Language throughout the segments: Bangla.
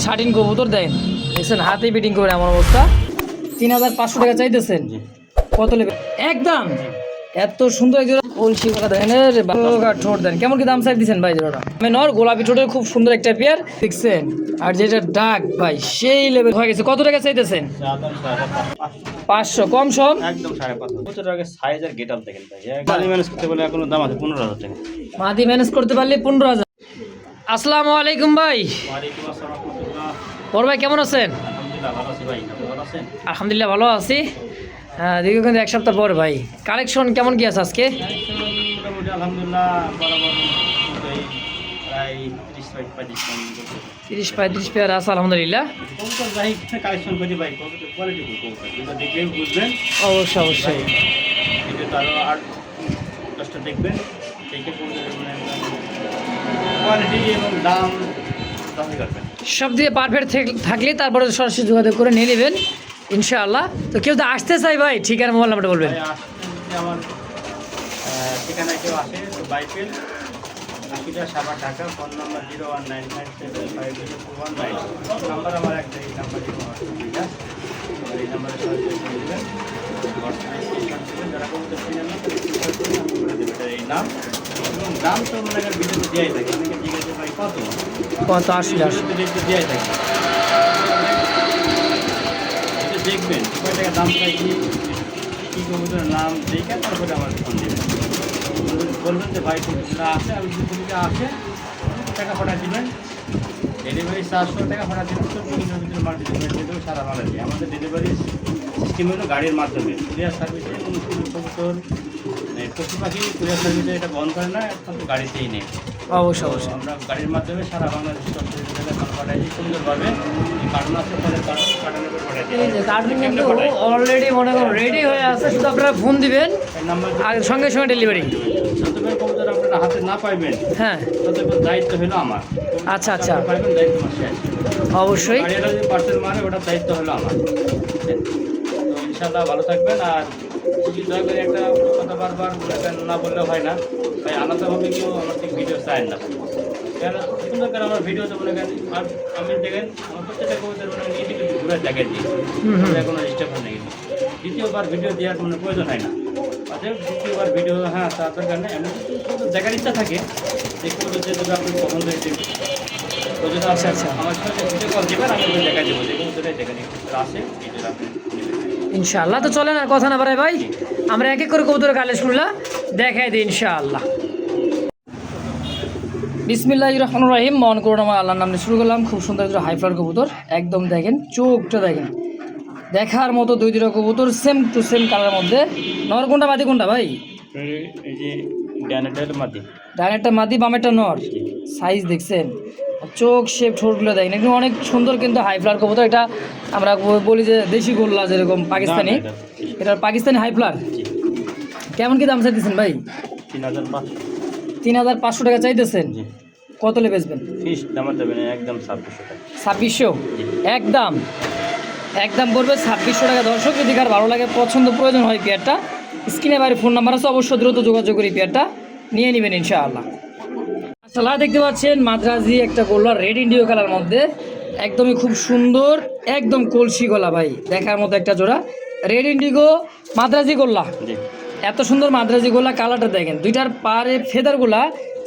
শাটিন কবুতর দেন দেখছেন হাতে বিটিং করে এমন অবস্থা ৩৫০০ টাকা চাইতেছেন কত নেবে একদম এত সুন্দর একজন কলসি করা দেন ঠোঁট দেন কেমন কি দাম চাই দিচ্ছেন ভাই জোড়াটা আমি নর গোলাপি ঠোঁটের খুব সুন্দর একটা পেয়ার দেখছেন আর যেটা ডাক ভাই সেই লেভেল হয়ে গেছে কত টাকা চাইতেছেন 500 কম সম একদম 550 টাকা সাইজ আর গেটআপ দেখেন ভাই মাদি ম্যানেজ করতে বলে এখনো দাম আছে 15000 টাকা মাদি ম্যানেজ করতে পারলে 15000 আসসালামু আলাইকুম ভাই ওয়ালাইকুম আসসালাম রাহমাতুল্লাহ বড় ভাই কেমন আছেন আলহামদুলিল্লাহ ভালো আছি ভাই আপনি ভালো আছেন আলহামদুলিল্লাহ ভালো আছি হ্যাঁ দীর্ঘ কিন্তু এক সপ্তাহ পর ভাই কালেকশন কেমন কি আছে আজকে মোটামুটি আলহামদুলিল্লাহ বরাবর প্রায় 30-35 পেয়ার আছে আলহামদুলিল্লাহ কবুতর ভাই কালেকশন করি ভাই কবুতর কোয়ালিটি কবুতর এটা দেখলেই বুঝবেন অবশ্যই অবশ্যই এটা তারও আর 10টা দেখবেন দেখে কবুতরের কোয়ালিটি এবং দাম দামই করবেন সব দিয়ে পারফেক্ট থাকলে তারপরে সরাসরি যোগাযোগ করে নিয়ে নেবেন ইনশাআল্লাহ তো কেউ তো আসতে চাই ভাই ঠিকানা মোবাইল নাম্বারটা বলবেন আমার ঠিকানায় কেউ আসে তো বাইকের আশিটা সাবার ঢাকা ফোন নাম্বার 019575241 নাম্বার আমার একটা এই নাম্বার এই নাম্বারে সরাসরি দেবেন যারা কবুতর কিনেন না এই নাম এবং দাম তো মনে করেন ভিডিওতে দেওয়াই থাকে অনেকে জিজ্ঞাসা ভাই কত আসলে দেওয়াই থাকে এটা দেখবেন কয় টাকা দাম চাই কী কবুতরের নাম দেখে তারপরে আমার ফোন দেবেন বলবেন যে ভাই কবুতরটা আসে আমি যদি কবুতর আসে টাকা পাঠা দিবেন ডেলিভারি 400 টাকা পাঠা দিবেন 24 ঘন্টার ভিতরে মাল ডেলিভারি দিয়ে দেবো সারা বাংলাদেশে আমাদের ডেলিভারি সিস্টেম হলো গাড়ির মাধ্যমে কুরিয়ার সার্ভিসে কোনো কবুতর পশু পাখি কুরিয়ার সার্ভিসে এটা বন্ধ করে না একমাত্র গাড়িতেই নেই অবশ্যই অবশ্যই আমরা গাড়ির মাধ্যমে সারা বাংলাদেশে 24 জায়গায় মাল পাঠাই সুন্দরভাবে কার্টুন আছে ফলের কার্টুনের উপর পাঠাই এই যে কার্টুন কিন্তু অলরেডি মনে করুন রেডি হয়ে আছে শুধু আপনারা ফোন দিবেন আর সঙ্গে সঙ্গে ডেলিভারি যতবার কবুতর আপনারা হাতে না পাইবেন হ্যাঁ ততবার দায়িত্ব হলো আমার আচ্ছা আচ্ছা পাইবেন দায়িত্ব আমার শেষ অবশ্যই গাড়িটা যদি পার্সেল মারে ওটার দায়িত্ব হলো আমার তো ইনশাআল্লাহ ভালো থাকবেন আর যদি দয়া করে একটা কথা বারবার না বললে হয় না তাই আলাদাভাবে কেউ আমার থেকে ভিডিও চায় না কেন সুন্দর করে আমার ভিডিওতে মনে করেন আর আমি দেখেন আমার প্রত্যেকটা কবুতর মানে নিয়ে দিকে ঘুরে দেখে দিই কোনো ডিস্টার্ব নেই দ্বিতীয়বার ভিডিও দেওয়ার কোনো প্রয়োজন হয় না অতএব দ্বিতীয়বার ভিডিও হ্যাঁ তার দরকার নেই এমন কিছু দেখার ইচ্ছা থাকে যে কবুতর যে যদি আপনি পছন্দ হয়েছে তো যদি আচ্ছা আচ্ছা আমার সাথে ভিডিও কল দেবেন আমি ওই দেখা দেবো যে কবুতরটাই দেখে নিই আসে ভিডিও আপনি ইনশাআল্লাহ তো চলেন আর কথা না বাড়াই ভাই আমরা এক এক করে কবুতর কালেকশনগুলো দেখাই দিই ইনশাআল্লাহ বিসমিল্লাহির রহমানির রহিম মন করুন আমার আল্লাহর নামে শুরু করলাম খুব সুন্দর একটা হাইফ্লার কবুতর একদম দেখেন চোখটা দেখেন দেখার মতো দুইটা কবুতর সেম টু সেম কালারের মধ্যে নর কোনটা মাদি কোনটা ভাই এই যে ডানেরটা মাদি বামেরটা নর সাইজ দেখছেন চোখ শেপ ঠোঁটগুলো দেখেন একদম অনেক সুন্দর কিন্তু হাইফ্লার কবুতর এটা আমরা বলি যে দেশি গোল্লা যেরকম পাকিস্তানি এটা পাকিস্তানি হাইফ্লার কেমন কি দাম চাইতেছেন ভাই 3500 টাকা চাইতেছেন কত লে বেচবেন একদম 2600 একদম একদম পড়বে 2600 টাকা দর্শক যদি কার ভালো লাগে পছন্দ প্রয়োজন হয় পেয়ারটা স্ক্রিনে বাইরে ফোন নাম্বার আছে অবশ্যই দ্রুত যোগাযোগ করি পেয়ারটা নিয়ে নেবেন ইনশাআল্লাহ আসলে দেখতে পাচ্ছেন মাদ্রাজি একটা গোল্লা রেড ইন্ডিও কালার মধ্যে একদমই খুব সুন্দর একদম কলসি গলা ভাই দেখার মতো একটা জোড়া রেড ইন্ডিগো মাদ্রাজি গোল্লা এত সুন্দর মাদ্রাজি গোল্লা কালারটা দেখেন দুইটার পারে ফেদারগুলা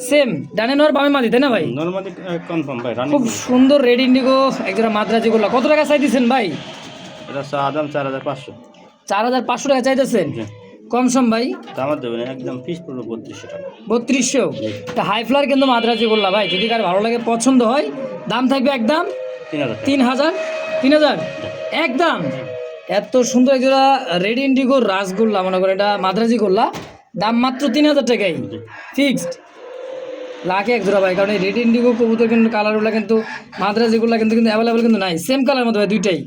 সেম ডানে নর বামে মাদি তাই না ভাই কনফার্ম ভাই খুব সুন্দর রেড ইন্ডিগো একজোড়া মাদ্রাজি গোল্লা কত টাকা চাইতেছেন ভাই এটা আদাম 4500 টাকা চাইতেছেন কম সম ভাই আমার দেবেন একদম ফিস পড়বে 3200 টাকা 3200 তা হাই ফ্লার কিন্তু মাদ্রাজি গোল্লা ভাই যদি কার ভালো লাগে পছন্দ হয় দাম থাকবে একদম 3000 একদম এত সুন্দর একজোড়া রেড ইন্ডিগো রাসগোল্লা মনে করেন এটা মাদ্রাজি গোল্লা দাম মাত্র 3000 টাকাই ফিক্সড লাখে এক জোড়া ভাই কারণ এই রেড ইন্ডিগো কবুতর কিন্তু কালারগুলো কিন্তু মাদ্রাজিগুলো কিন্তু অ্যাভেলেবেল কিন্তু নাই সেম কালার মধ্যে ভাই দুইটাই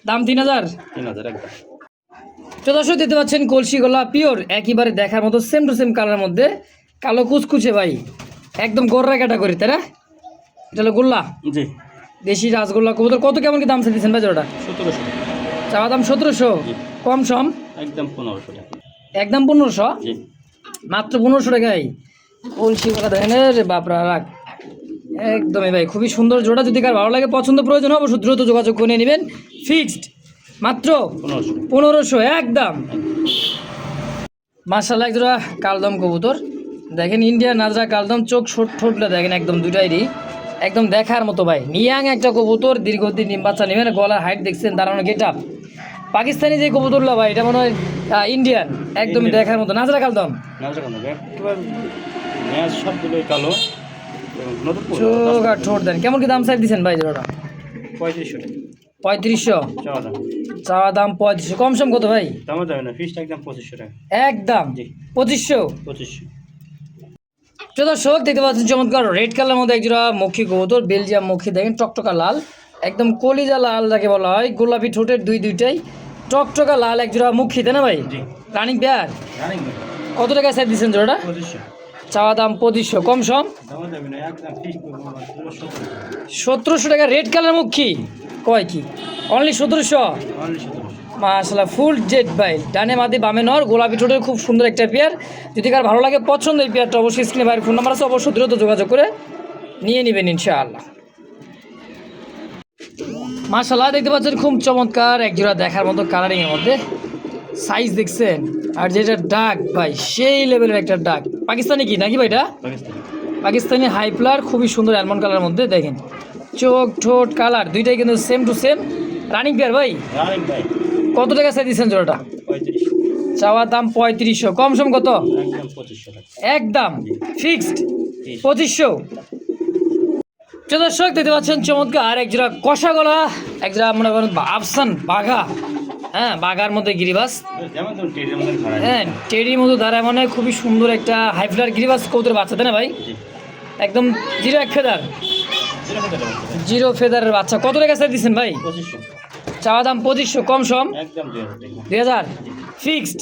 দাম 3000 একদম তো দর্শক দিতে পাচ্ছেন কলসি গলা পিওর একেবারে দেখার মতো সেম টু সেম কালারের মধ্যে কালো কুচকুচে ভাই একদম গোর্রা ক্যাটাগরি তাই না এটা হলো গোল্লা জি দেশি রাসগোল্লা কবুতর কত কেমন কি দাম চাইছেন ভাই জোড়াটা 1700 চাওয়া দাম 1700 কম সম একদম 1500 টাকা একদম 1500 জি মাত্র 1500 টাকায় কলসি গলা দেখেন রে বাপরা রাখ একদমই ভাই, খুবই সুন্দর জোড়া। যদি কার ভালো লাগে, পছন্দ, প্রয়োজন হবে, অবশ্যই দ্রুত যোগাযোগ করে নেবেন। ফিক্সড মাত্র 1500 একদম। মাশাআল্লাহ, এক জোড়া কালদম কবুতর দেখেন, ইন্ডিয়ান নাজরা কালদম, চোখ ঠোঁটটা দেখেন একদম দুটাইরই একদম দেখার মতো ভাই। নিয়াং একটা কবুতর, দীর্ঘদিন ডিম বাচ্চা নেবেন। গলার হাইট দেখছেন, দাঁড়ানো গেট আপ। পাকিস্তানি যে কবুতরগুলো ভাই, এটা মনে হয় ইন্ডিয়ান, একদমই দেখার মতো। নাজরা কালদম কালো চোখ আর ঠোঁট দেন। কেমন কি দাম চাই দিচ্ছেন ভাই জোড়াটা? 3500 টাকা 3500 চাওয়া দাম। চাওয়া দাম 3500, কম সম কত ভাই? দামও যাবে না, ফিসটা একদম 2500 টাকা একদম জি। 2500। 2500 দর্শক দেখতে পাচ্ছেন চমৎকার রেড কালার মধ্যে একজোড়া মক্ষী কবুতর, বেলজিয়াম মক্ষী দেখেন, টকটকা লাল, একদম কলিজা লাল যাকে বলা হয়, গোলাপি ঠোঁটের দুইটাই টকটকা লাল একজোড়া মক্ষী, তাই না ভাই? জি। Running pair. রানিং কত টাকা সাইজ দিচ্ছেন জোড়াটা? 2500 চাওয়া দাম 2500, কম সম দামও যাবে না, একদম ফিস 1700 টাকা। রেড কালার মক্ষী কয় কি অনলি 1700? অনলি 1700 মাশাআল্লাহ, ফুল জেড বাইল, ডানে মাদি বামে নর, গোলাপি ঠোঁটের খুব সুন্দর একটা পেয়ার। যদি কার ভালো লাগে, পছন্দ এই পেয়ারটা, অবশ্যই স্ক্রিনে বাইরের ফোন নাম্বার আছে, অবশ্যই দ্রুত যোগাযোগ করে নিয়ে নেবেন ইনশাআল্লাহ। মাশাআল্লাহ, দেখতে পাচ্ছেন খুব চমৎকার একজোড়া দেখার মতো কালারিংয়ের মধ্যে, সাইজ দেখছেন, আর যেটা ডাক ভাই সেই লেভেলের একটা ডাক। পাকিস্তানি কি নাকি ভাই এটা? পাকিস্তানি পাকিস্তানি হাইপ্লার, খুবই সুন্দর অ্যালমন্ড কালারের মধ্যে দেখেন, চোখ ঠোঁট কালার দুইটাই কিন্তু same to same. Running pair ভাই। রানিং ভাই। কত টাকা চাই দিচ্ছেন জোড়াটা? 3500 চাওয়া দাম 3500, কম সম কত? একদম 2500 টাকা একদম ফিক্সড 2500। দর্শক দেখতে পাচ্ছেন চমৎকার একজোড়া কষা গলা, একজোড়া মনে করেন আফসান বাঘা, হ্যাঁ বাঘার মধ্যে গিরিবাস, যেমন তুমি টেডির মধ্যে খাড়া হ্যাঁ টেডির মতো দাঁড়ায়, মানে খুবই সুন্দর একটা হাইফ্লার গিরিবাস কবুতরের বাচ্চা, তাই না ভাই? একদম জিরো এক ফেদার, জিরো ফেদারের বাচ্চা। কত টাকা চাই দিচ্ছেন ভাই? 2500 চাওয়া দাম 2500, কম সম একদম 2000 টাকা 2000 ফিক্সড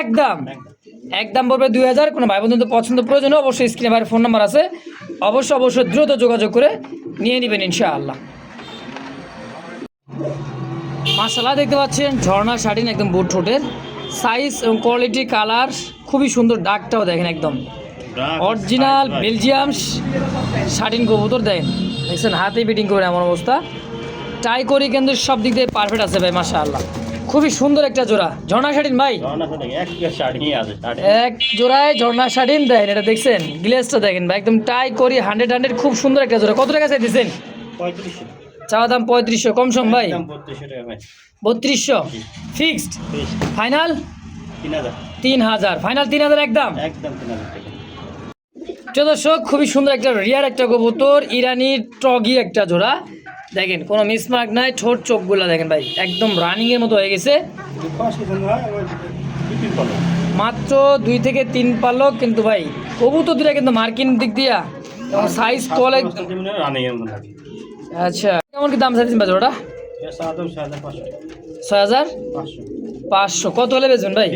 একদম। একদম একদম পড়বে 2000। কোনো ভাই বন্ধু পছন্দ, প্রয়োজন হয়, অবশ্যই স্ক্রিনে বাইরের ফোন নাম্বার আছে, অবশ্যই দ্রুত যোগাযোগ করে নিয়ে নেবেন ইনশাআল্লাহ। মাশাআল্লাহ, দেখতে পাচ্ছেন ঝর্ণা শাটিন, একদম বুট ঠোঁটের, সাইজ এবং কোয়ালিটি কালার খুবই সুন্দর, ডাকটাও দেখেন একদম অরিজিনাল বেলজিয়াম শাটিন কবুতর দেখছেন, হাতে বিটিং করে এমন অবস্থা, ট্রাই করি কিন্তু সব দিক দিয়ে পারফেক্ট আছে ভাই মাশাআল্লাহ, খুবই সুন্দর একটা জোড়া ঝর্ণা শাটিন ভাই। এক জোড়ায় ঝর্ণা শাটিন দেন, এটা দেখছেন গ্লেসটা দেখেন ভাই, একদম টাই করি 100 খুব সুন্দর একটা জোড়া। কত টাকা চাই দিচ্ছেন? 3500 চাওয়া দাম 3500, কম সম ভাই? একদম 3200 টাকা ভাই 3200 ফিক্সড, ফাইনাল 3000 3000, ফাইনাল 3000 একদম। একদম 3000 টাকা। দর্শক খুবই সুন্দর একটা রিয়ার একটা কবুতর, ইরানি টগি একটা জোড়া দেখেন, কোনো মিসমার্ক নাই, ঠোঁট চোখগুলো দেখেন ভাই একদম রানিং এর মতো হয়ে গেছে, মাত্র 2 থেকে 3 পালক, কিন্তু ভাই কবুতর দুটা কিন্তু মার্কিন দিক দিয়া এবং সাইজ কোয়ালিটি। আচ্ছা, কেমন কি দাম চাইছেন ভাই জোড়াটা? 6500। কত হলে বেচবেন ভাই?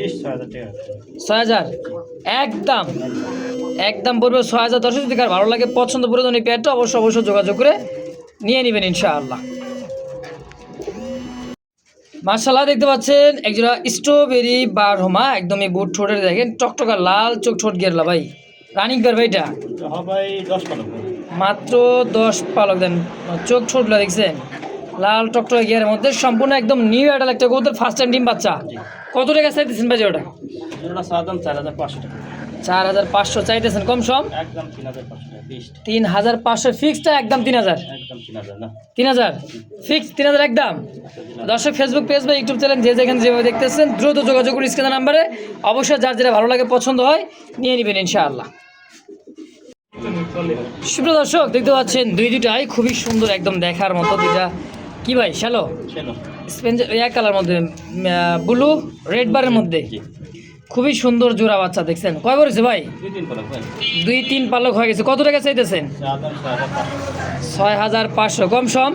6000 একদম, একদম পড়বে 6000। দর্শক যদি কার ভালো লাগে, পছন্দ প্রয়োজন এই পেয়ারটা, অবশ্যই যোগাযোগ করে নিয়ে নেবেন ইনশাআল্লাহ। মাশাআল্লাহ, দেখতে পাচ্ছেন একজোড়া স্ট্রবেরি বারহমা, একদমই বুট ঠোঁটের দেখেন, টকটকা লাল, চোখ ঠোঁট গেরলা ভাই, রানিং পেয়ার ভাই এটা। মাত্র 10 পালক দেন, চোখ ঠোঁটগুলো দেখছেন লাল টকটকা গিয়ারের মধ্যে, সম্পূর্ণ একদম নিউ অ্যাডাল একটা কবুতর, ফার্স্ট টাইম ডিম বাচ্চা। কত টাকা চাইতেছেন ভাই ওটা? 4500 চাইতেছেন, কম সম একদম 3500 ফিক্সটা একদম 3000 3000 ফিক্স 3000 একদম। দর্শক ফেসবুক পেজ বা ইউটিউব চ্যানেল যে যেখানে যেভাবে দেখতেছেন, দ্রুত যোগাযোগ করে স্ক্রিনের নাম্বারে, অবশ্যই যার যেটা ভালো লাগে পছন্দ হয় নিয়ে নেবেন ইনশাআল্লাহ। সুপ্রিয় দর্শক দেখতে পাচ্ছেন দুইটাই খুবই সুন্দর, একদম দেখার মতো দুইটা কি ভাই শ্যালো স্পেন এক কালার মধ্যে, ব্লু রেড বারের মধ্যে, খুবই সুন্দর জোড়া বাচ্চা দেখছেন। কয় বলেছে ভাই? 2-3 পালক হয়ে গেছে। কত টাকা চাইতেছেন? 6500, কম সম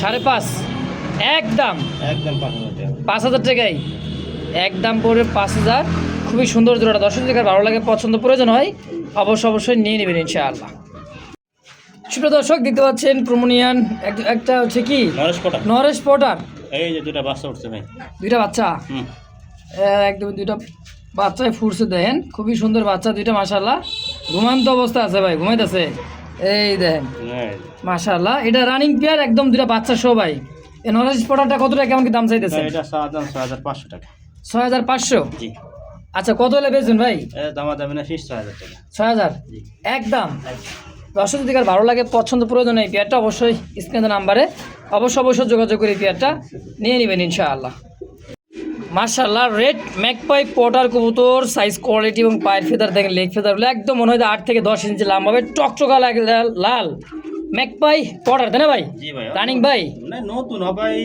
5.5 একদম 5000 টাকাই একদম পড়বে 5000। খুবই সুন্দর জোড়াটা, দর্শক যদি ভালো লাগে, পছন্দ প্রয়োজন হয়, অবশ্যই নিয়ে নেবেন ইনশাআল্লাহ। সুপ্রিয় দর্শক দেখতে পাচ্ছেন প্রোমোনিয়ান একটা হচ্ছে কি নরেশ পটার, এই যে দুটো বাচ্চা উঠছে ভাই, দুইটা বাচ্চা একদম দুইটা বাচ্চায় ফুটছে দেখেন, খুবই সুন্দর বাচ্চা দুইটা মাশাআল্লাহ। ঘুমান্ত অবস্থা আছে ভাই, ঘুমাইতেছে। এই দেখেন মাশাআল্লাহ, এটা রানিং পেয়ার একদম, দুইটা বাচ্চা সহ ভাই। এই নলেজ পটারটা কত টাকা, কেমন কি দাম চাইতেছে? এটা 6,500 টাকা। 6,500? জি। আচ্ছা, কত হলে বেচবেন ভাই? এটা দামা দামি না, 6,000 টাকা। 6,000 জি। একদম। দর্শক যদি কার ভালো লাগে, পছন্দ প্রয়োজন এই পেয়ারটা, অবশ্যই স্ক্রিনের নাম্বারে অবশ্যই যোগাযোগ করে এই পেয়ারটা নিয়ে নেবেন ইনশাআল্লাহ। মার্শাল্লাহ, রেড ম্যাকপাই পটার কবুতর, সাইজ কোয়ালিটি এবং পায়ের ফেদার দেখেন, লেগ ফেদারগুলো একদম মনে হয় 8 থেকে 10 ইঞ্চি লাম্বা হবে, টকটকা লাল ম্যাকপাই পটার, তাই না ভাই? জি ভাই। রানিং ভাই? মানে নতুন ভাই,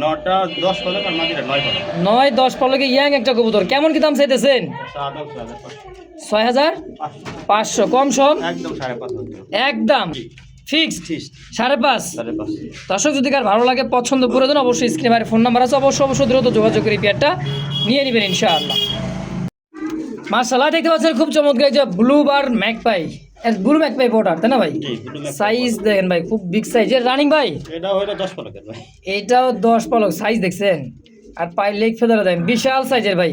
9টা 10 পলক আর মাদিরা 9 পলক। 9-10 পলকে ইয়াং একটা কবুতর, কেমন কি দাম চাইতেছেন? 6,500 কম সম? একদম 5.5 একদম ফিক্সড 5.5। 5.5। দর্শক যদি কার ভালো লাগে, পছন্দ প্রয়োজন, অবশ্যই স্ক্রিনে বাইরে ফোন নাম্বার আছে, অবশ্যই দ্রুত যোগাযোগ করে পেয়ারটা নিয়ে নেবেন ইনশাআল্লাহ। মাশাআল্লাহ, দেখতে পাচ্ছেন খুব চমৎকার যে ব্লু বার ম্যাকপাই, ব্লু ম্যাকপাই পটার, তাই না ভাই? জি, ব্লু ম্যাকপাই। সাইজ দেখেন ভাই, খুব বিগ সাইজের। রানিং ভাই? এটা হলো 10 পলকের ভাই। এইটাও 10 পলক, সাইজ দেখছেন? আর পায়ের লেগ ফেদার দেখেন, বিশাল সাইজের ভাই।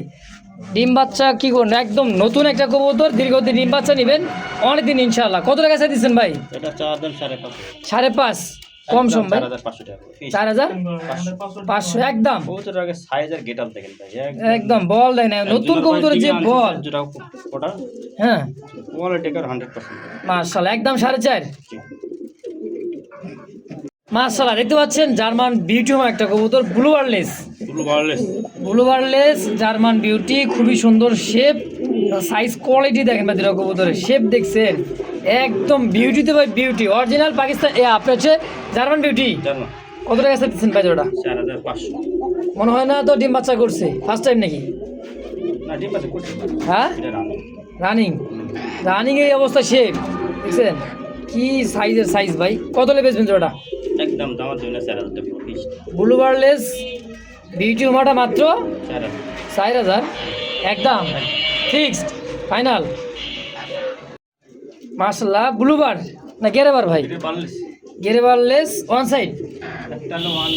ডিম বাচ্চা কি করুন, একদম নতুন একটা কবুতর, দীর্ঘদিন ডিম বাচ্চা নেবেন অনেকদিন ইনশাআল্লাহ। কত টাকা চাই দিচ্ছেন ভাই? এটা 4,500। 5.5 কম সম ভাই? 4,500 টাকা। 4,500 একদম। কবুতর আগে সাইজ আর গেটআপ দেখেন ভাই, একদম বল দেয় না, নতুন কবুতরের যে বল। যেটা ওটা হ্যাঁ কোয়ালিটি কার 100%। মাশাআল্লাহ, একদম 4.5। মাশাআল্লাহ, দেখতে পাচ্ছেন জার্মান বিউটি একটা কবুতর, ব্লু বারলেস জার্মান বিউটি, খুবই সুন্দর শেপ, সাইজ কোয়ালিটি দেখেন ভাই, দুটো কবুতরের শেপ দেখছেন, একদম বিউটিতে ভাই বিউটি, অরিজিনাল পাকিস্তান। আপনার হচ্ছে জার্মান বিউটি। কত টাকা দিচ্ছেন ভাই জোড়া? 4,500। মনে হয় না তো ডিম বাচ্চা করছে, ফার্স্ট টাইম নাকি? না, ডিম বাচ্চা করছে। হ্যাঁ, এটা রানিং এই অবস্থা, শেপ দেখছেন কি সাইজের, সাইজ ভাই। কত হলে বেচবেন জোড়াটা? একদম দাম দেবেন 4,000 টাকা। ব্লু বারলেস বিউটি উমাটা মাত্র 4,000। 4,000 একদম ফিক্সড ফাইনাল। মাশাআল্লাহ, ব্লু বার না গেরেবার ভাই? গেরেবারলেস ওয়ান সাইড, একটা হলো ওয়ান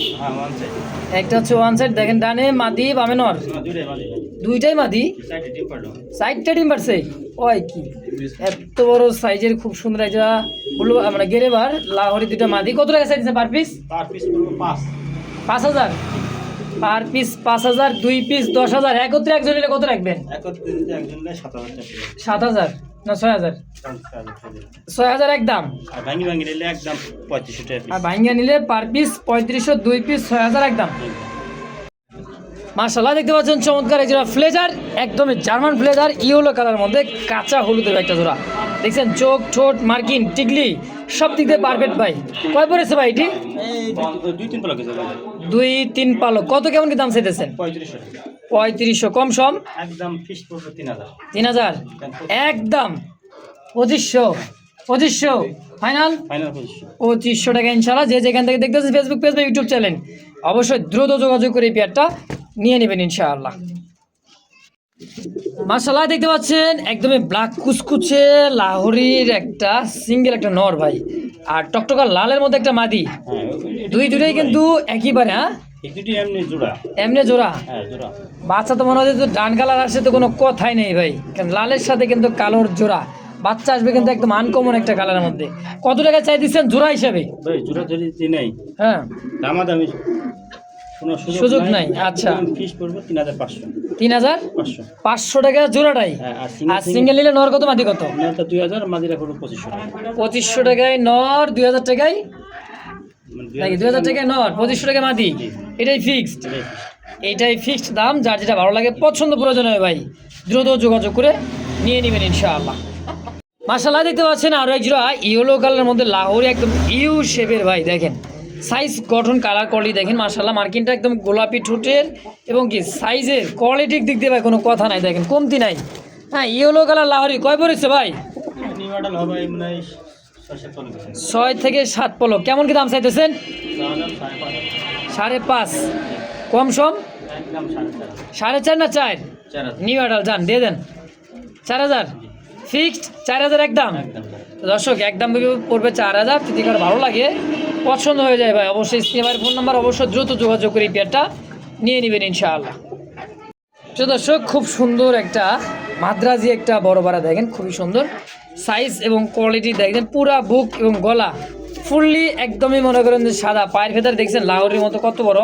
সাইড, একটা হচ্ছে ওয়ান সাইড দেখেন, ডানে মাদি বামে নর, দুইটাই মাদি। দুইটাই মাদি, সাইডে ডিম পাড়লো, সাইডটা ডিম পারছে। ওই কি এত বড় সাইজের, খুব সুন্দর একটা ব্লু মানে গেরেবার লাহোরি, দুইটা মাদি। কত টাকা চাইছে পার পিস? পার পিস করবো 5,000 পার পিস, 5,000, 2 পিস 10,000, একত্রে একজন নিলে কত রাখবেন? একত্রে যদি একজন নেয় 7,000 টাকা। 7,000 না 6,000? 6,000 একদম। আর ভাঙি নিলে একদম 3500 টাকা। আর ভাঙ্গিয়া নিলে পার পিস 3500, 2 পিস 6,000 একদম। মাশাআল্লাহ, দেখতে পাচ্ছেন চমৎকার এই জোড়া ফ্লেজার, একদমই জার্মান ফ্লেজার, ইয়েলো কালার মধ্যে কাঁচা হলুদের একটা জোড়া দেখছেন, চোখ ঠোঁট মার্কিন টিকলি সব দিক দিয়ে পারফেক্ট ভাই। কয় পড়েছে ভাই এটি? এই 2-3 পালক আছে ভাই। 2-3 পালক। কত কেমন কি দাম চাইতেছেন? 3500 টাকা। 3500 কম সম? একদম ফিক্স করবো 3,000। 3,000 একদম। 2500 ফাইনাল। 2500 টাকা ইনশাআল্লাহ। যে যেখান থেকে দেখতেছেন, ফেসবুক পেজ বা ইউটিউব চ্যানেল, অবশ্যই দ্রুত যোগাযোগ করে এই পেয়ারটা নিয়ে নেবেন ইনশাআল্লাহ। মাশাআল্লাহ, দেখতে পাচ্ছেন একদমই ব্ল্যাক কুচকুচে লাহোরির একটা সিঙ্গেল একটা নর ভাই, আর টকটকা লালের মধ্যে একটা মাদি, দুইটাই কিন্তু একইবারে। হ্যাঁ, এমনি জোড়া। বাচ্চা তো মনে হয় যে ডান কালার আসে তো কোনো কথাই নেই ভাই, কারণ লালের সাথে কিন্তু কালোর জোড়া বাচ্চা আসবে, কিন্তু একদম আনকমন একটা কালারের মধ্যে। কত টাকা চাই দিচ্ছেন জোড়া হিসাবে? ভাই জোড়া যদি নেই, হ্যাঁ দামাদামি কোনো সুযোগ নাই। আচ্ছা, ফিক্স করবো 3,500। 3,500 টাকা জোড়াটাই। আর সিঙ্গেল নিলে নর কত মাদি কত? 2,000, মাদিরা করবো 2500 টাকা। 2500 টাকায় নর, 2,000 টাকায় নাকি? 2,000 টাকায় নর, 2500 টাকা মাদি, এটাই ফিক্সড। এইটাই ফিক্সড দাম। যার যেটা ভালো লাগে, পছন্দ প্রয়োজন হয় ভাই, দ্রুত যোগাযোগ করে নিয়ে নেবেন ইনশাআল্লাহ। মাশাআল্লাহ, দেখতে পাচ্ছেন আরও এক জোড়া ইয়েলো কালারের মধ্যে লাহোরি, একদম ইউ শেপের ভাই, দেখেন সাইজ গঠন কালার কোয়ালিটি দেখেন মাশাআল্লাহ, মার্কিনটা একদম গোলাপি ঠোঁটের এবং কি সাইজের কোয়ালিটির দিক দিয়ে ভাই কোনো কথা নাই, দেখেন কমতি নাই। হ্যাঁ, ইয়েলো কালার লাহোরি কয় পড়েছে ভাই? 6 থেকে 7 পলক। কেমন কি দাম চাইতেছেন? 5.5 কম সম? 4.5 না 4? নিউ অ্যাডাল যান দিয়ে দেন 4,000 ফিক্সড। 4,000 একদম। দর্শক একদম পড়বে 4,000। যদি কারো ভালো লাগে, পছন্দ হয়ে যায় ভাই, অবশ্যই স্ক্রিনে ফোন নাম্বার, অবশ্যই দ্রুত যোগাযোগ করে এই পেয়ারটা নিয়ে নেবেন ইনশাআল্লাহ। তো দর্শক খুব সুন্দর একটা মাদ্রাজি একটা বড় বাড়া দেখেন, খুবই সুন্দর সাইজ এবং কোয়ালিটি দেখেন, পুরা বুক এবং গলা ফুললি একদমই মনে করেন যে সাদা, পায়ের ভেতর দেখছেন লাহোরের মতো কত বড়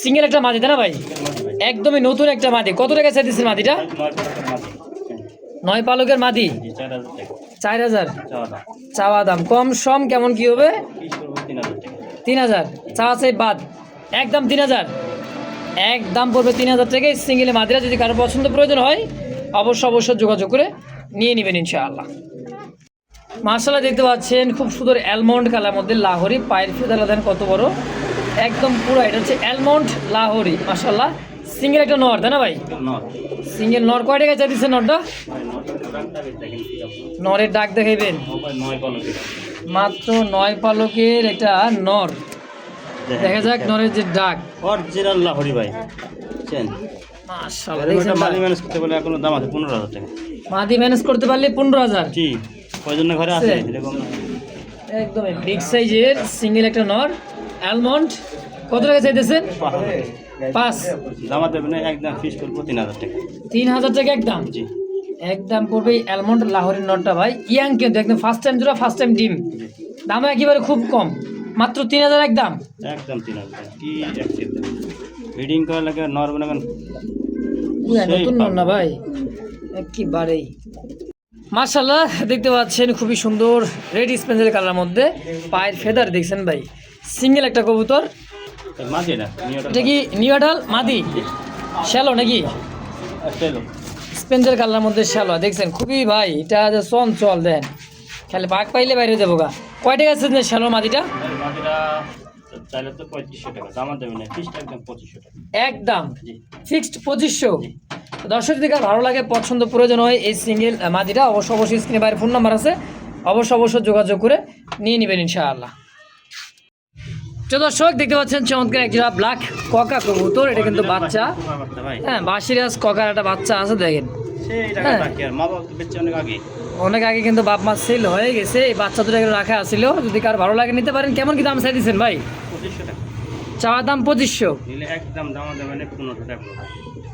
সিঙ্গেল একটা মাদি, তাই না ভাই? একদমই নতুন একটা মাদি। কত টাকা চাইতেছেন মাদিটা? 9 পালকের মাদি, 4000 চাওয়া দাম। কম সম কেমন কি হবে? 3000 চাওয়া চাই বাদ, একদম 3000, একদম পড়বে 3000 টাকায় সিঙ্গেলে মাদিরা। যদি কারো পছন্দ প্রয়োজন হয় অবশ্যই যোগাযোগ করে নিয়ে নেবেন ইনশাআল্লাহ। মাশাআল্লাহ দেখতে পাচ্ছেন খুব সুন্দর অ্যালমন্ড কালার মধ্যে লাহোরি, পায়ের ফেদারা দেন কত বড়, একদম পুরো। এটা হচ্ছে অ্যালমন্ড লাহোরি মাশাআল্লাহ। সিঙ্গেল একটা নর, তাই না ভাই? সিঙ্গেল নর। কয় টাকা চাইতেছেন নরটা? নরের ডাক দেখাইবেন, মাত্র 9 পালকের একটা নর। দেখা যাক নরের যে ডাক, অরিজিনাল লাহোরি ভাই। মাশাআল্লাহ দেখছেন মাদি ম্যানেজ করতে বলে এখন দাম আছে 15000 টাকা। মাদি ম্যানেজ করতে পারলে 15000। জি, কয়জন ঘরে আছে এরকম একদমই বিগ সাইজের সিঙ্গেল একটা নর অ্যালমন্ড। কত টাকা চাইতেছেন? 5 দামা দেবেন না, একদম ফিক্স করব 3000 টাকা। 3000 টাকা একদম? জি, একদম পড়বে অ্যালমন্ড লাহোরের নটটা ভাই, ইয়াং কিন্তু একদম ফার্স্ট টাইম জোড়া, ফার্স্ট টাইম ডিম। দাম একেবারে খুব কম, মাত্র 3000 একদম। একদম 3000 কি অ্যাক্টিভ ব্রিডিং করা লাগে নর বানাবেন নতুন নর না ভাই একেবারেই। মাশাআল্লাহ দেখতে পাচ্ছেন খুবই সুন্দর রেড স্পেন্সের কালার মধ্যে, পায়ের ফেদার দেখছেন ভাই, সিঙ্গেল একটা কবুতর। মাদি না এটা কি নিউডাল মাদি শ্যালো নাকি? স্পেন্সের কালার মধ্যে শ্যালো দেখছেন, খুবই ভাই এটা যে চঞ্চল দেন, খালি বাঘ পাইলে বাইরে যাবো গা। কয় টাকা আছে শ্যালো মাদিটা? মাদিটা চাইলে তো 3500 টাকা, দাম দেবেন না, ফিক্সড একদম 2500 টাকা একদম জি, ফিক্সড 2500। দর্শক যদি কার ভালো লাগে পছন্দ প্রয়োজন হয় এই সিঙ্গেল মাদিটা অবশ্যই স্ক্রিনে বাইরে ফোন নাম্বার আছে, অবশ্যই যোগাযোগ করে নিয়ে নেবেন ইনশাআল্লাহ। তো দর্শক দেখতে পাচ্ছেন চমৎকার একটা ব্ল্যাক ককা কবুতর, এটা কিন্তু বাচ্চা। হ্যাঁ বাসিরাজ ককার একটা বাচ্চা আছে দেখেন, সেই টাকা বাকি আর মা বাবা বেচে অনেক আগে, অনেক আগে কিন্তু বাপ মা সেল হয়ে গেছে। এই বাচ্চা দুটো রাখা আছিল, যদি কার ভালো লাগে নিতে পারেন। কেমন কি দাম চাই দিচ্ছেন ভাই? 2500 টাকা চাওয়া দাম 2500, নিলে একদম দাম দেবেন 1500 টাকা।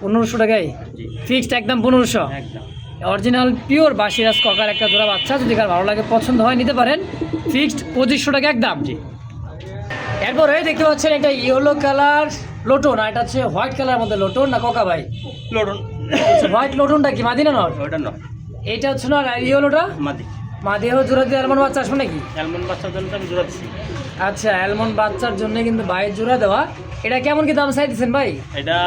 1500 টাকায় জি, ফিক্সড একদম 1500। একদম অরিজিনাল পিওর বাসিরাজ ককার একটা জোড়া বাচ্চা, যদি কার ভালো লাগে পছন্দ হয় নিতে পারেন, ফিক্সড 2500 টাকা একদম। জি, এরপরে দেখতে পাচ্ছেন এটা ইয়েলো কালার লোটন, আর এটা হচ্ছে হোয়াইট কালার মধ্যে লোটন না ককা ভাই? লোডন হোয়াইট লোটনটা কি মাদি না নর? ওটা নয়, এইটা হচ্ছে না, আর ইয়েলোটা মাদি। মাদি হয়ে জোড়া দিয়ে অ্যালমন্ড বাচ্চা আসবে নাকি? অ্যালমন্ড বাচ্চার জন্য আমি জোড়া দিচ্ছি। আচ্ছা অ্যালমন্ড বাচ্চার জন্য কিন্তু বাইরের জোড়া দেওয়া। এটা কেমন কি দাম চাই দিচ্ছেন ভাই? এটা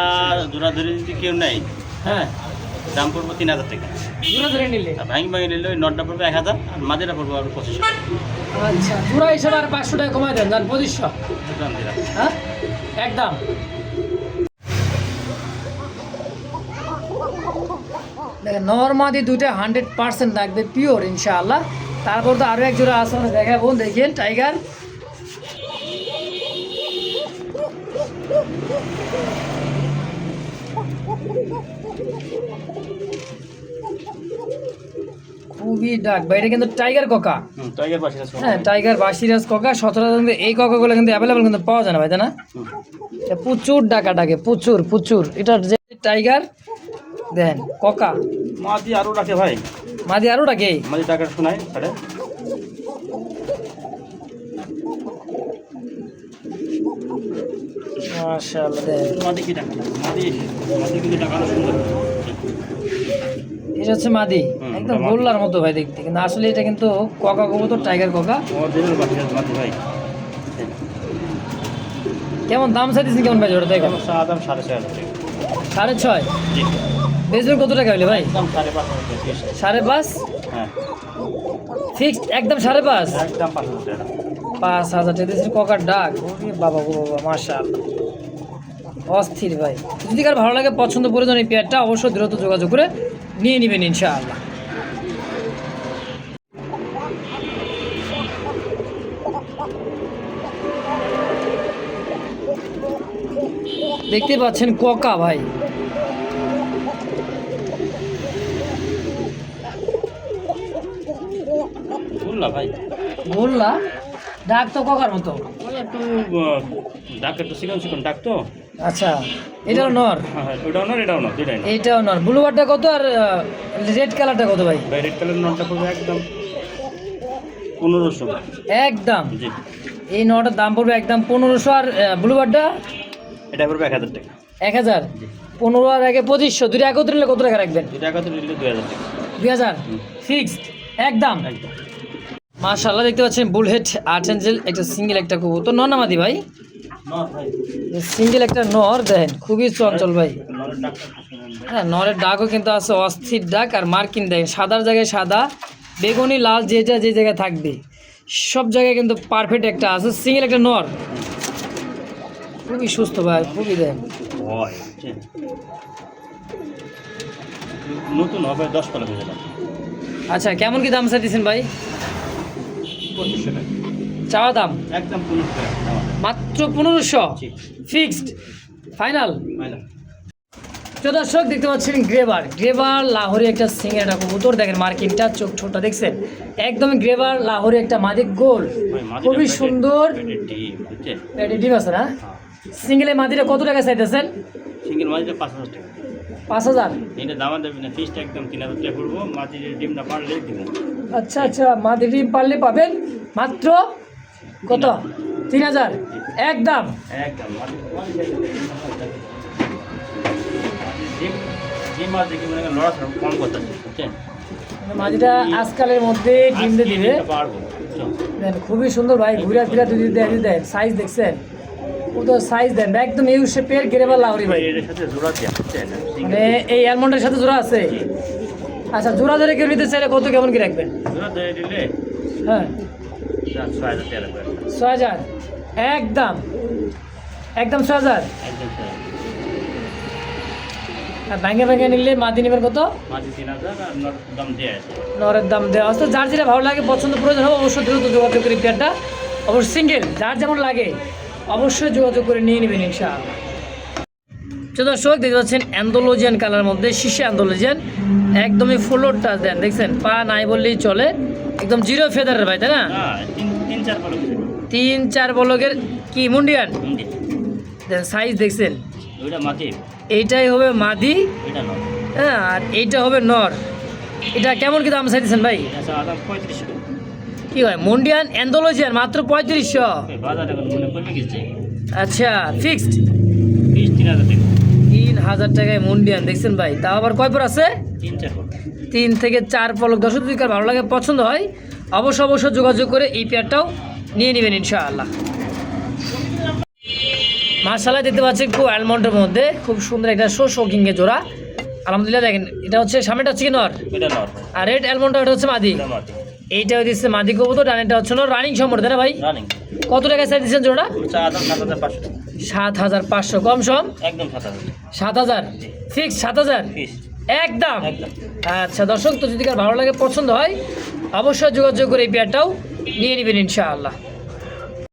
জোড়া ধরে যদি কেউ নেই, হ্যাঁ দাম পড়বো 3000 টাকা। জোড়া ধরে নিলে আর ভাঙি নিলে ওই নটটা পড়বে 1000, আর মাঝেটা পড়বো আর 2500 টাকা। আচ্ছা জোড়া হিসাবে আর 500 টাকা কমাই দেন, জান 2500। দাম দিলাম। হ্যাঁ একদম। দেখেন নর্মাদি দুইটা 100% থাকবে পিওর ইনশাআল্লাহ। তারপর তো আরও এক জোড়া আছে, দেখাবো দেখেন টাইগার। খুবই ডাক ভাই, এটা কিন্তু টাইগার ককা। টাইগার বাসি আছে। হ্যাঁ টাইগার বাসিরাজ ককা। সচরাচর কিন্তু এই ককাগুলো কিন্তু অ্যাভেলেবেল কিন্তু পাওয়া যায় না ভাই, তাই না? এটা প্রচুর ডাকা ডাকে, প্রচুর। এটার যে টাইগার দেন ককা, মাদি আরো রাখে ভাই, মাদি আরও ডাকে। মাদি টাকা শোনায় ছাড়ে। মাশাআল্লাহ দেন, মাদি কি টাকা না? মাদি কিন্তু টাকা সুন্দর। এটা হচ্ছে মাদি, একদম গোল্লার মতো ভাই দেখতে, কিন্তু আসলে এটা কিন্তু ককা কবুতর, টাইগার ককা। অরিজিনাল বাসি আছে মাদি ভাই। কেমন দাম চাইতেছেন কেমন ভাই ওটা? দেখেন দাম 6500 টাকা। 6.5। জি, বেচবেন কত টাকা হইলে ভাই? একদম 5.5 টাকা। 5.5 হ্যাঁ, ফিক্সড একদম 5.5। একদম 5000 টাকা। 5000 টাকা দিয়েছেন ককার ডাক। ওরে বাবা গো বাবা, মাশাআল্লাহ অস্থির ভাই। যদি কার ভালো লাগে পছন্দ প্রয়োজন এই পেয়ারটা অবশ্যই দ্রুত যোগাযোগ করে নিয়ে নেবেন ইনশাআল্লাহ। দেখতে পাচ্ছেন ককা ভাই, বললা ভাই বললা ডাক তো ককার মতো। ওই একটু ডাক একটু চিকন ডাক তো আচ্ছা, এটাও নর, হ্যাঁ হ্যাঁ, ওটাও নর এটাও নর, দুটাই নর। এইটাও নর। ব্লু বারটা কত আর রেড কালারটা কত ভাই? ভাই রেড কালার নরটা পড়বে একদম 1500। একদম জি, এই নটার দাম পড়বে একদম 1500, আর ব্লু বারটা এটা পড়বে 1000 টাকা। 1000। 15 আর আগে 2500, দুটো একত্রে নিলে কত টাকা রাখবেন? দুটা কত নিলে 2000 টাকা 2000 ফিক্সড একদম। একদম। মাশাআল্লাহ, দেখতে পাচ্ছেন বুলহেড আর্চেঞ্জেল, একটা সিঙ্গেল একটা কবুতর, নর না মাদি ভাই? নর ভাই, সিঙ্গেল একটা নর, দেখেন খুবই চঞ্চল ভাই। নরের ডাক্তার শুনুন। হ্যাঁ, নরের ডাকও কিন্তু আছে অস্থির ডাক, আর মার্কিং দেখেন সাদার জায়গায় সাদা, বেগুনি লাল যেটা যে জায়গায় থাকবে সব জায়গায় কিন্তু পারফেক্ট একটা আছে। সিঙ্গেল একটা নর, খুবই সুস্থ ভাই, খুবই দেখেন। ভয়, বুঝছেন? নতুন হবে 10 পালা হয়ে যাবে। আচ্ছা, কেমন কি দাম চাইতেছেন ভাই? 2500 টাকা চাওয়া দাম একদম 1500 টাকা আমাদের। মাত্র 1500 জি, ফিক্সড ফাইনাল। ফাইনাল। তো দর্শক দেখতে পাচ্ছেন গ্রেভার লাহোরি একটা সিঙ্গেল একটা কবুতর, দেখেন মার্কিংটা, চোখ ছোটটা দেখছেন, একদম গ্রেভার লাহোরি একটা মাদি গোল, খুবই সুন্দর। এটা ডিম আছে না? সিঙ্গেলে মাদিটা কত টাকা চাইতেছেন? সিঙ্গেল মাঝিটা 5000 টাকা। 5000। এটা দামা দেবে না, ফিসটা একদম 3000 টাকা পড়বো। মাঝির ডিমটা পারলেই দিব। আচ্ছা আচ্ছা, মাদি ডিম পারলে পাবেন মাত্র কত? 3000 একদম। একদম ডিম মাঝে কি মানে লড়াছড়া কম করতে বুঝছেন? মাদিটা আজকালের মধ্যে ডিম দিয়ে দিবে, পারবো। দেন খুবই সুন্দর ভাই, ঘুরা ফিরা যদি দেন, সাইজ দেখছেন, ও তো সাইজ দেন একদম ইউ শেপের গ্রেভার লাহোরি ভাই। এর সাথে জোড়া দেয়া বুঝছেন? মানে এই অ্যালমন্ডের সাথে জোড়া আছে? আচ্ছা, জোড়া ধরে কেউ নিতে চাইলে কত কেমন কি রাখবেন? জোড়া দিয়ে দিলে হ্যাঁ, 6000 টাকা লাগবে। 6000 একদম, একদম 6000। একদম আর ভেঙে নিলে মাদি নেবেন কত? মাঝে 3000 আর নর দাম দেয়া আছে। নরের দাম দেওয়া আছে। যার যেটা ভালো লাগে, পছন্দ প্রয়োজন হবে অবশ্যই দ্রুত যোগাযোগ করে পেয়ারটা, অবশ্যই সিঙ্গেল যার যেমন লাগে অবশ্যই যোগাযোগ করে নিয়ে নেবেন ইনশাআল্লাহ। তো দর্শক দেখতে পাচ্ছেন অ্যান্ডোলজিয়ান কালার মধ্যে শীর্ষে অ্যান্ডোলজিয়ান, একদমই ফ্লোর টাচ দেন, দেখছেন পা নাই বললেই চলে, একদম জিরো ফেদারের ভাই, তাই না? হ্যাঁ, 3-4 পালা কিছু 3-4 বলকের কি মুন্ডিয়ান দেন, সাইজ দেখছেন, ওইটা মাটি, এইটাই হবে মাদি, ওইটা নর। হ্যাঁ, আর এইটা হবে নর। এটা কেমন কি দাম চাইতেছেন ভাই? আচ্ছা, দাম 3500 টাকা। কি হয় মন্ডিয়ান অ্যান্ডোলজিয়ান মাত্র 3500? বাজার এখন মনে করবে গেছে আচ্ছা, ফিক্সড 3000 টাকা। 3000 টাকায় মুন্ডিয়ান, দেখছেন ভাই, তাও আবার কয় পর আছে? 3-4 পালা। 3 থেকে 4 পলক। দর্শক যদি কার ভালো লাগে, পছন্দ হয়, অবশ্যই যোগাযোগ করে এই পেয়ারটাও নিয়ে নেবেন ইনশাআল্লাহ। মাশাআল্লাহ, দেখতে পাচ্ছেন খুব অ্যালমন্ডের মধ্যে খুব সুন্দর একটা শোকিংয়ে জোড়া, আলহামদুলিল্লাহ। দেখেন এটা হচ্ছে সামনেটা হচ্ছে কি নর, এটা নর, আর রেড অ্যালমন্ডটা এটা হচ্ছে মাদি। এটা মাটি, এইটা দিচ্ছে মাদি কবুতর, ডানেরটা হচ্ছে নর। রানিং সম্পর্কে তাই না ভাই? রানিং। কত টাকা চাই দিচ্ছেন জোড়া? চা দাম 7500 টাকা। 7500 কম সম? একদম 7000 7000 ফিক্স, 7000 ফিস একদম। একদম। আচ্ছা দর্শক, তো যদি কার ভালো লাগে, পছন্দ হয়, অবশ্যই যোগাযোগ করে এই পেয়ারটাও নিয়ে নেবেন ইনশাআল্লাহ।